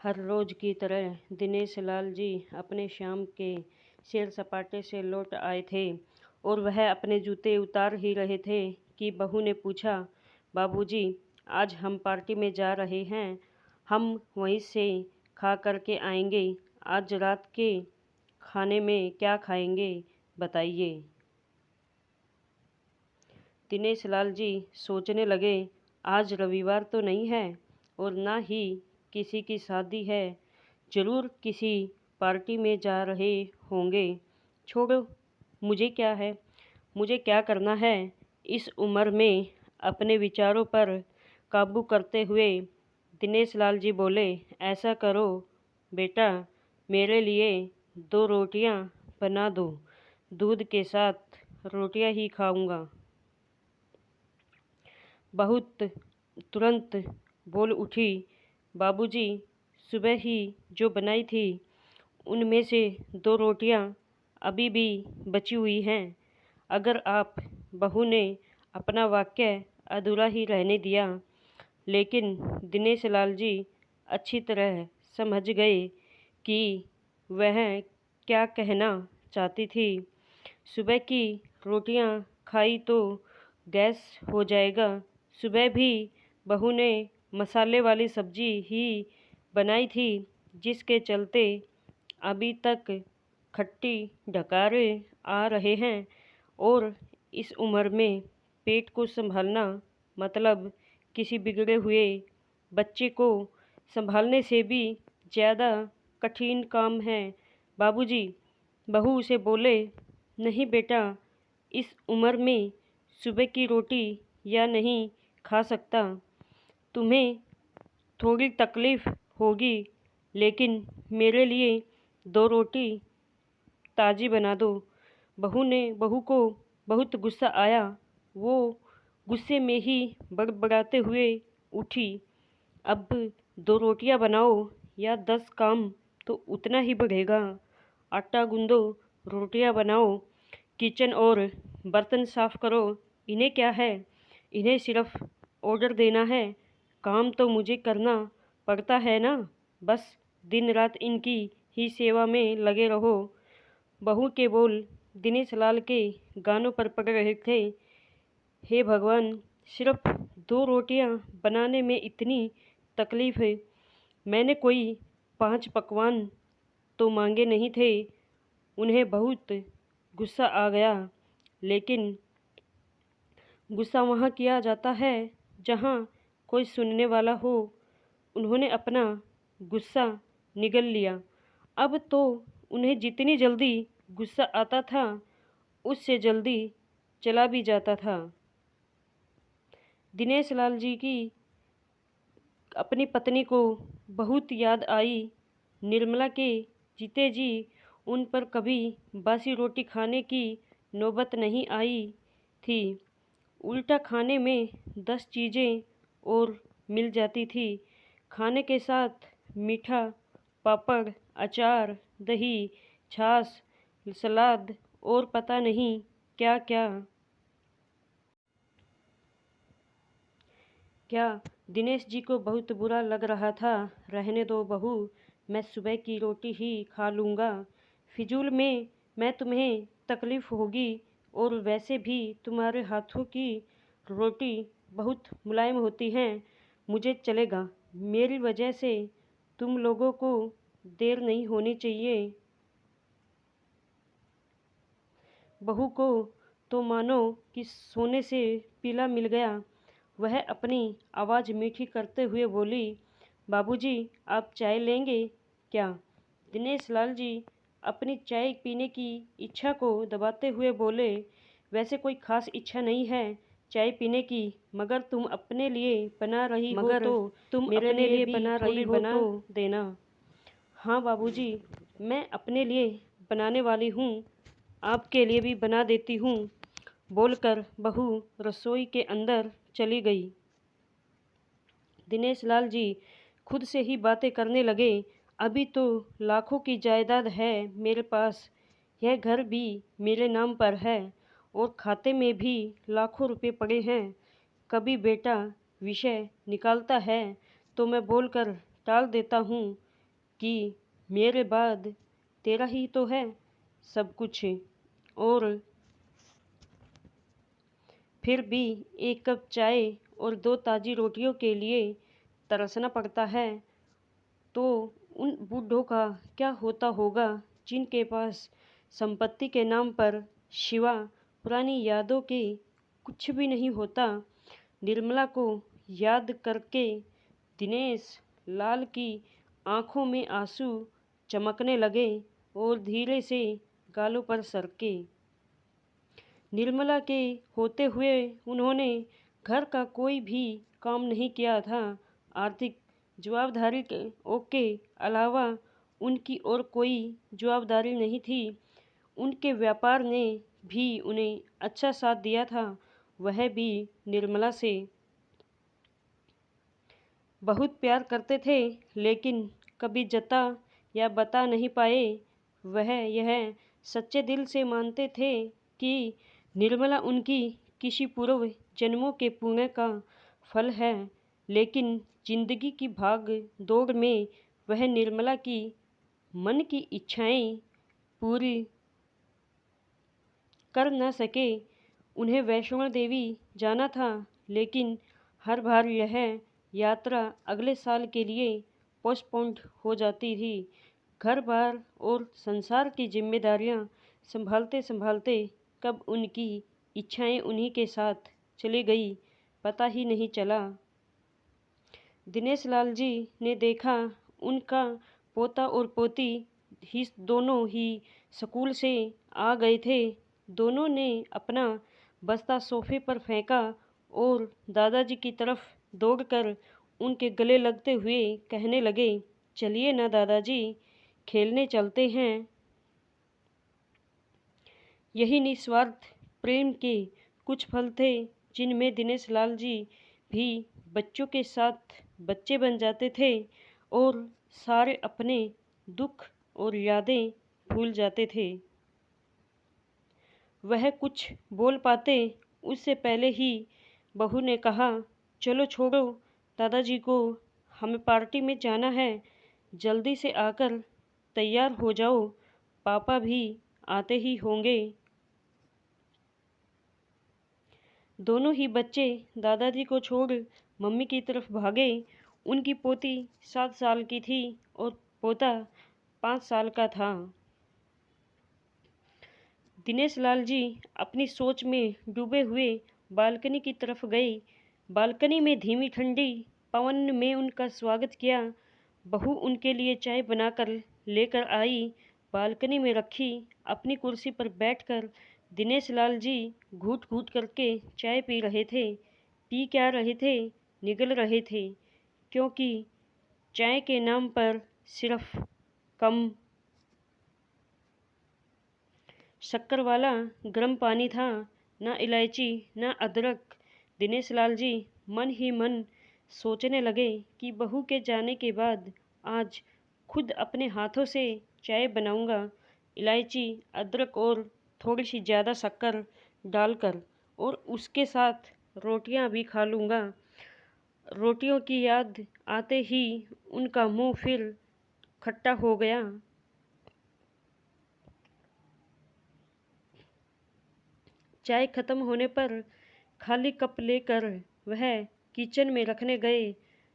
हर रोज की तरह दिनेश लाल जी अपने शाम के सैर सपाटे से लौट आए थे और वह अपने जूते उतार ही रहे थे कि बहू ने पूछा, बाबूजी, आज हम पार्टी में जा रहे हैं, हम वहीं से खा करके आएंगे। आज रात के खाने में क्या खाएंगे, बताइए। दिनेश लाल जी सोचने लगे, आज रविवार तो नहीं है और ना ही किसी की शादी है, ज़रूर किसी पार्टी में जा रहे होंगे। छोड़ो, मुझे क्या है, मुझे क्या करना है। इस उम्र में अपने विचारों पर काबू करते हुए दिनेश लाल जी बोले, ऐसा करो बेटा, मेरे लिए 2 रोटियां बना दो, दूध के साथ रोटियां ही खाऊंगा। बहुत तुरंत बोल उठी, बाबूजी, सुबह ही जो बनाई थी उनमें से 2 रोटियां अभी भी बची हुई हैं। अगर आप बहू ने अपना वाक्य अधूरा ही रहने दिया, लेकिन दिनेश लाल जी अच्छी तरह समझ गए कि वह क्या कहना चाहती थी। सुबह की रोटियां खाई तो गैस हो जाएगा। सुबह भी बहू ने मसाले वाली सब्जी ही बनाई थी, जिसके चलते अभी तक खट्टी डकारे आ रहे हैं और इस उम्र में पेट को संभालना मतलब किसी बिगड़े हुए बच्चे को संभालने से भी ज़्यादा कठिन काम है। बाबूजी, बहू उसे बोले, नहीं बेटा, इस उम्र में सुबह की रोटी या नहीं खा सकता। तुम्हें थोड़ी तकलीफ़ होगी, लेकिन मेरे लिए 2 रोटी ताज़ी बना दो। बहू को बहुत गुस्सा आया। वो गुस्से में ही बड़बड़ाते हुए उठी, अब 2 रोटियां बनाओ या 10 काम तो उतना ही बढ़ेगा। आटा गूंदो, रोटियां बनाओ, किचन और बर्तन साफ करो। इन्हें क्या है, इन्हें सिर्फ ऑर्डर देना है, काम तो मुझे करना पड़ता है ना। बस दिन रात इनकी ही सेवा में लगे रहो। बहू के बोल दिनेश लाल के गानों पर पड़ रहे थे। हे भगवान, सिर्फ 2 रोटियां बनाने में इतनी तकलीफ है। मैंने कोई 5 पकवान तो मांगे नहीं थे। उन्हें बहुत गुस्सा आ गया, लेकिन गुस्सा वहाँ किया जाता है जहाँ कोई सुनने वाला हो। उन्होंने अपना गुस्सा निगल लिया। अब तो उन्हें जितनी जल्दी गुस्सा आता था, उससे जल्दी चला भी जाता था। दिनेश लाल जी की अपनी पत्नी को बहुत याद आई। निर्मला के जीते जी उन पर कभी बासी रोटी खाने की नौबत नहीं आई थी। उल्टा खाने में 10 चीज़ें और मिल जाती थी। खाने के साथ मीठा, पापड़, अचार, दही, छाछ, सलाद और पता नहीं क्या क्या। क्या दिनेश जी को बहुत बुरा लग रहा था। रहने दो बहू, मैं सुबह की रोटी ही खा लूँगा। फिजूल में मैं तुम्हें तकलीफ़ होगी और वैसे भी तुम्हारे हाथों की रोटी बहुत मुलायम होती हैं। मुझे चलेगा, मेरी वजह से तुम लोगों को देर नहीं होनी चाहिए। बहू को तो मानो कि सोने से पीला मिल गया। वह अपनी आवाज़ मीठी करते हुए बोली, बाबूजी, आप चाय लेंगे क्या। दिनेश लाल जी अपनी चाय पीने की इच्छा को दबाते हुए बोले, वैसे कोई ख़ास इच्छा नहीं है चाय पीने की, मगर तुम अपने लिए बना रही हो तो तुम मेरे लिए बना रही हो तो देना। हाँ बाबूजी, मैं अपने लिए बनाने वाली हूँ, आपके लिए भी बना देती हूँ, बोलकर बहू रसोई के अंदर चली गई। दिनेश लाल जी खुद से ही बातें करने लगे, अभी तो लाखों की जायदाद है मेरे पास, यह घर भी मेरे नाम पर है और खाते में भी लाखों रुपए पड़े हैं। कभी बेटा विषय निकालता है तो मैं बोलकर टाल देता हूँ, कि मेरे बाद तेरा ही तो है सब कुछ, और फिर भी एक कप चाय और 2 ताज़ी रोटियों के लिए तरसना पड़ता है, तो उन बूढ़ों का क्या होता होगा जिनके पास संपत्ति के नाम पर सिवा पुरानी यादों के कुछ भी नहीं होता। निर्मला को याद करके दिनेश लाल की आंखों में आंसू चमकने लगे और धीरे से गालों पर सरके। निर्मला के होते हुए उन्होंने घर का कोई भी काम नहीं किया था। आर्थिक जवाबदारी के अलावा उनकी और कोई जवाबदारी नहीं थी। उनके व्यापार ने भी उन्हें अच्छा साथ दिया था। वह भी निर्मला से बहुत प्यार करते थे, लेकिन कभी जता या बता नहीं पाए। वह यह सच्चे दिल से मानते थे कि निर्मला उनकी किसी पूर्व जन्मों के पुण्य का फल है, लेकिन जिंदगी की भाग दौड़ में वह निर्मला की मन की इच्छाएं पूरी कर न सके। उन्हें वैष्णो देवी जाना था, लेकिन हर बार यह यात्रा अगले साल के लिए पोस्टपोन्ड हो जाती थी। घर बार और संसार की जिम्मेदारियां संभालते संभालते कब उनकी इच्छाएं उन्हीं के साथ चली गई, पता ही नहीं चला। दिनेश लाल जी ने देखा उनका पोता और पोती ही दोनों ही स्कूल से आ गए थे। दोनों ने अपना बस्ता सोफे पर फेंका और दादाजी की तरफ दौड़कर उनके गले लगते हुए कहने लगे, चलिए ना दादाजी, खेलने चलते हैं। यही निस्वार्थ प्रेम के कुछ फल थे, जिनमें दिनेश लाल जी भी बच्चों के साथ बच्चे बन जाते थे और सारे अपने दुख और यादें भूल जाते थे। वह कुछ बोल पाते उससे पहले ही बहू ने कहा, चलो छोड़ो दादाजी को, हमें पार्टी में जाना है, जल्दी से आकर तैयार हो जाओ, पापा भी आते ही होंगे। दोनों ही बच्चे दादाजी को छोड़ मम्मी की तरफ भागे। उनकी पोती 7 साल की थी और पोता 5 साल का था। दिनेश लाल जी अपनी सोच में डूबे हुए बालकनी की तरफ गए। बालकनी में धीमी ठंडी पवन में उनका स्वागत किया। बहू उनके लिए चाय बनाकर लेकर आई, बालकनी में रखी। अपनी कुर्सी पर बैठकर दिनेश लाल जी घूट घूट करके चाय पी रहे थे। पी क्या रहे थे, निगल रहे थे, क्योंकि चाय के नाम पर सिर्फ कम शक्कर वाला गर्म पानी था, ना इलायची ना अदरक। दिनेश लाल जी मन ही मन सोचने लगे कि बहू के जाने के बाद आज खुद अपने हाथों से चाय बनाऊंगा, इलायची अदरक और थोड़ी सी ज़्यादा शक्कर डालकर, और उसके साथ रोटियां भी खा लूँगा। रोटियों की याद आते ही उनका मुंह फिर खट्टा हो गया। चाय खत्म होने पर खाली कप लेकर वह किचन में रखने गए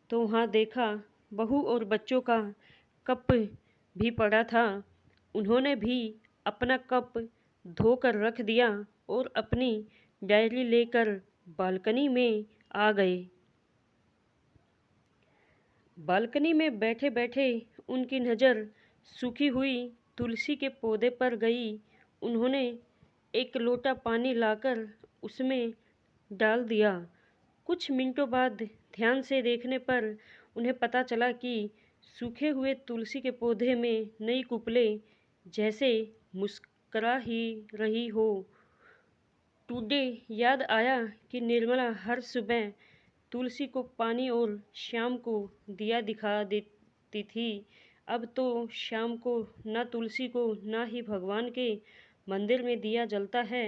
तो वहाँ देखा बहू और बच्चों का कप भी पड़ा था। उन्होंने भी अपना कप धोकर रख दिया और अपनी डायरी लेकर बालकनी में आ गए। बालकनी में बैठे बैठे उनकी नज़र सूखी हुई तुलसी के पौधे पर गई। उन्होंने एक लोटा पानी लाकर उसमें डाल दिया। कुछ मिनटों बाद ध्यान से देखने पर उन्हें पता चला कि सूखे हुए तुलसी के पौधे में नई कुपलें जैसे मुस्करा ही रही हो। टूडे याद आया कि निर्मला हर सुबह तुलसी को पानी और शाम को दिया दिखा देती थी। अब तो शाम को न तुलसी को न ही भगवान के मंदिर में दिया जलता है।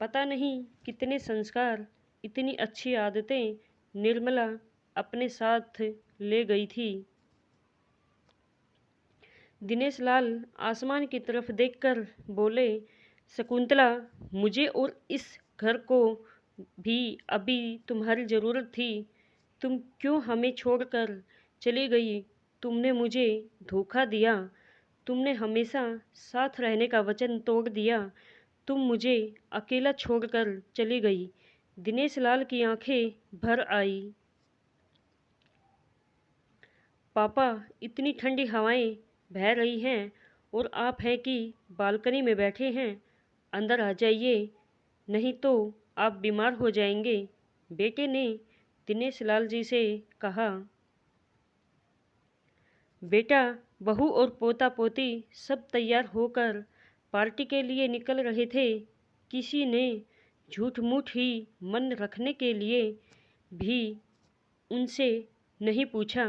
पता नहीं कितने संस्कार, इतनी अच्छी आदतें निर्मला अपने साथ ले गई थी। दिनेश लाल आसमान की तरफ देखकर बोले, शकुंतला, मुझे और इस घर को भी अभी तुम्हारी ज़रूरत थी। तुम क्यों हमें छोड़कर चली गई? तुमने मुझे धोखा दिया। तुमने हमेशा साथ रहने का वचन तोड़ दिया। तुम मुझे अकेला छोड़कर चली गई। दिनेश लाल की आंखें भर आई। पापा, इतनी ठंडी हवाएं बह रही हैं और आप हैं कि बालकनी में बैठे हैं। अंदर आ जाइए, नहीं तो आप बीमार हो जाएंगे। बेटे ने दिनेश लाल जी से कहा। बेटा, बहू और पोता पोती सब तैयार होकर पार्टी के लिए निकल रहे थे। किसी ने झूठ मूठ ही मन रखने के लिए भी उनसे नहीं पूछा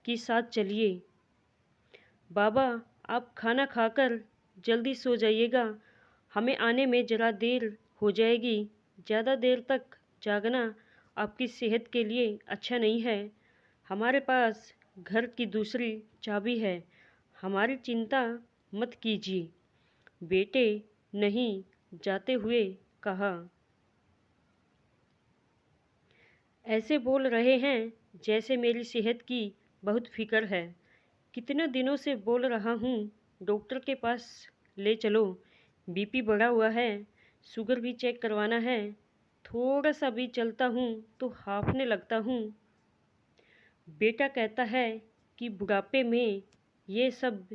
कि साथ चलिए। बाबा, आप खाना खाकर जल्दी सो जाइएगा। हमें आने में ज़रा देर हो जाएगी। ज़्यादा देर तक जागना आपकी सेहत के लिए अच्छा नहीं है। हमारे पास घर की दूसरी चाबी है। हमारी चिंता मत कीजिए। बेटे नहीं जाते हुए कहा। ऐसे बोल रहे हैं जैसे मेरी सेहत की बहुत फिक्र है। कितने दिनों से बोल रहा हूँ, डॉक्टर के पास ले चलो। बीपी बढ़ा हुआ है, शुगर भी चेक करवाना है। थोड़ा सा भी चलता हूँ तो हांफने लगता हूँ। बेटा कहता है कि बुढ़ापे में ये सब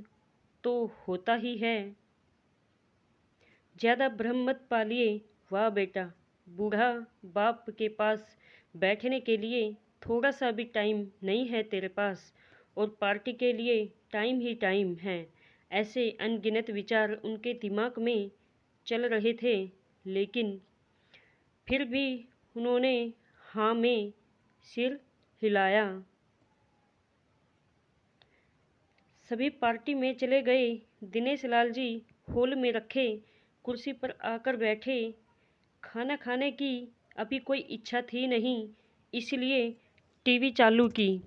तो होता ही है। ज़्यादा भ्रम मत पालिए। वाह बेटा, बूढ़ा बाप के पास बैठने के लिए थोड़ा सा भी टाइम नहीं है तेरे पास, और पार्टी के लिए टाइम ही टाइम है। ऐसे अनगिनत विचार उनके दिमाग में चल रहे थे, लेकिन फिर भी उन्होंने हाँ में सिर हिलाया। सभी पार्टी में चले गए। दिनेश लाल जी हॉल में रखे कुर्सी पर आकर बैठे। खाना खाने की अभी कोई इच्छा थी नहीं, इसलिए टीवी चालू की।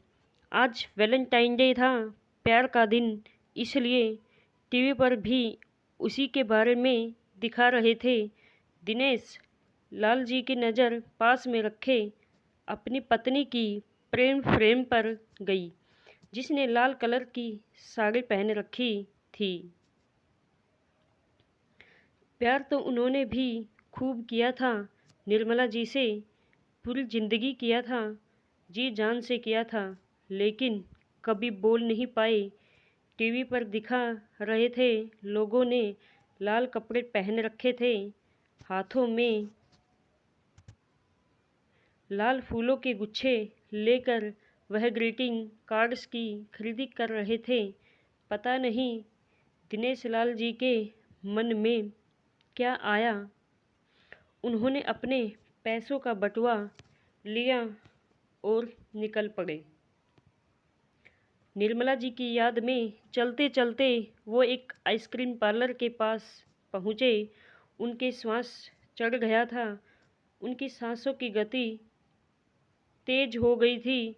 आज वैलेंटाइन डे था, प्यार का दिन, इसलिए टीवी पर भी उसी के बारे में दिखा रहे थे। दिनेश लाल जी की नज़र पास में रखे अपनी पत्नी की प्रेम फ्रेम पर गई, जिसने लाल कलर की साड़ी पहन रखी थी। प्यार तो उन्होंने भी खूब किया था, निर्मला जी से पूरी ज़िंदगी किया था, जी जान से किया था, लेकिन कभी बोल नहीं पाए। टीवी पर दिखा रहे थे, लोगों ने लाल कपड़े पहन रखे थे, हाथों में लाल फूलों के गुच्छे लेकर वह ग्रीटिंग कार्ड्स की खरीदी कर रहे थे। पता नहीं दिनेश लाल जी के मन में क्या आया। उन्होंने अपने पैसों का बटुआ लिया और निकल पड़े। निर्मला जी की याद में चलते चलते वो एक आइसक्रीम पार्लर के पास पहुँचे। उनके श्वास चढ़ गया था, उनकी सांसों की गति तेज हो गई थी।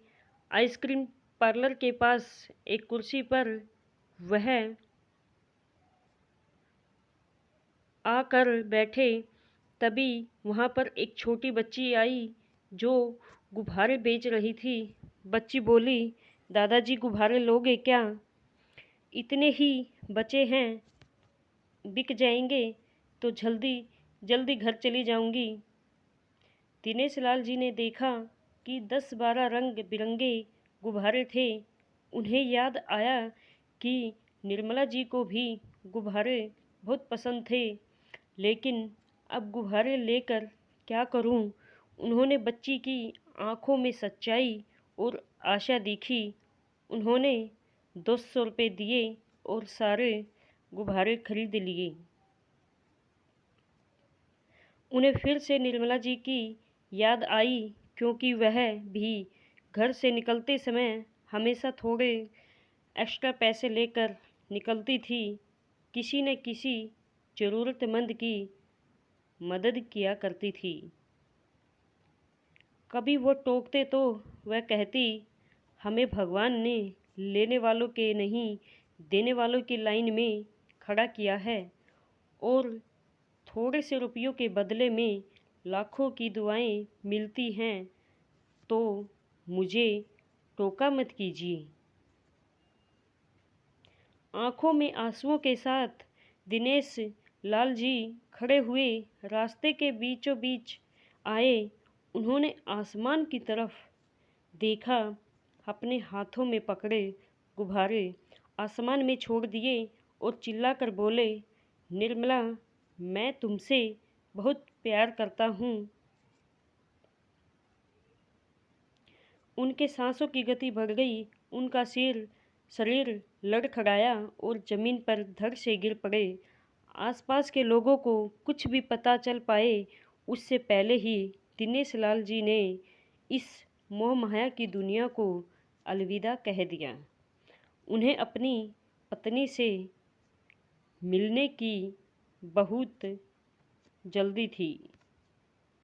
आइसक्रीम पार्लर के पास एक कुर्सी पर वह आकर बैठे। तभी वहाँ पर एक छोटी बच्ची आई जो गुब्बारे बेच रही थी। बच्ची बोली, दादाजी गुब्बारे लोगे क्या? इतने ही बचे हैं, बिक जाएंगे तो जल्दी जल्दी घर चली जाऊंगी। दिनेश लाल जी ने देखा कि 10-12 रंग बिरंगे गुब्बारे थे। उन्हें याद आया कि निर्मला जी को भी गुब्बारे बहुत पसंद थे, लेकिन अब गुब्बारे लेकर क्या करूं? उन्होंने बच्ची की आंखों में सच्चाई और आशा देखी। उन्होंने 200 रुपये दिए और सारे गुब्बारे खरीद लिए। उन्हें फिर से निर्मला जी की याद आई, क्योंकि वह भी घर से निकलते समय हमेशा थोड़े एक्स्ट्रा पैसे लेकर निकलती थी। किसी न किसी ज़रूरतमंद की मदद किया करती थी। कभी वो टोकते तो वह कहती, हमें भगवान ने लेने वालों के नहीं देने वालों की लाइन में खड़ा किया है और थोड़े से रुपयों के बदले में लाखों की दुआएं मिलती हैं तो मुझे टोका मत कीजिए। आंखों में आंसुओं के साथ दिनेश लाल जी खड़े हुए रास्ते के बीचों बीच आए। उन्होंने आसमान की तरफ देखा, अपने हाथों में पकड़े गुब्बारे आसमान में छोड़ दिए और चिल्लाकर बोले, निर्मला, मैं तुमसे बहुत प्यार करता हूँ। उनके सांसों की गति बढ़ गई, उनका शरीर लड़खड़ाया और ज़मीन पर धड़ से गिर पड़े। आसपास के लोगों को कुछ भी पता चल पाए उससे पहले ही दिनेश लाल जी ने इस मोह माया की दुनिया को अलविदा कह दिया। उन्हें अपनी पत्नी से मिलने की बहुत जल्दी थी।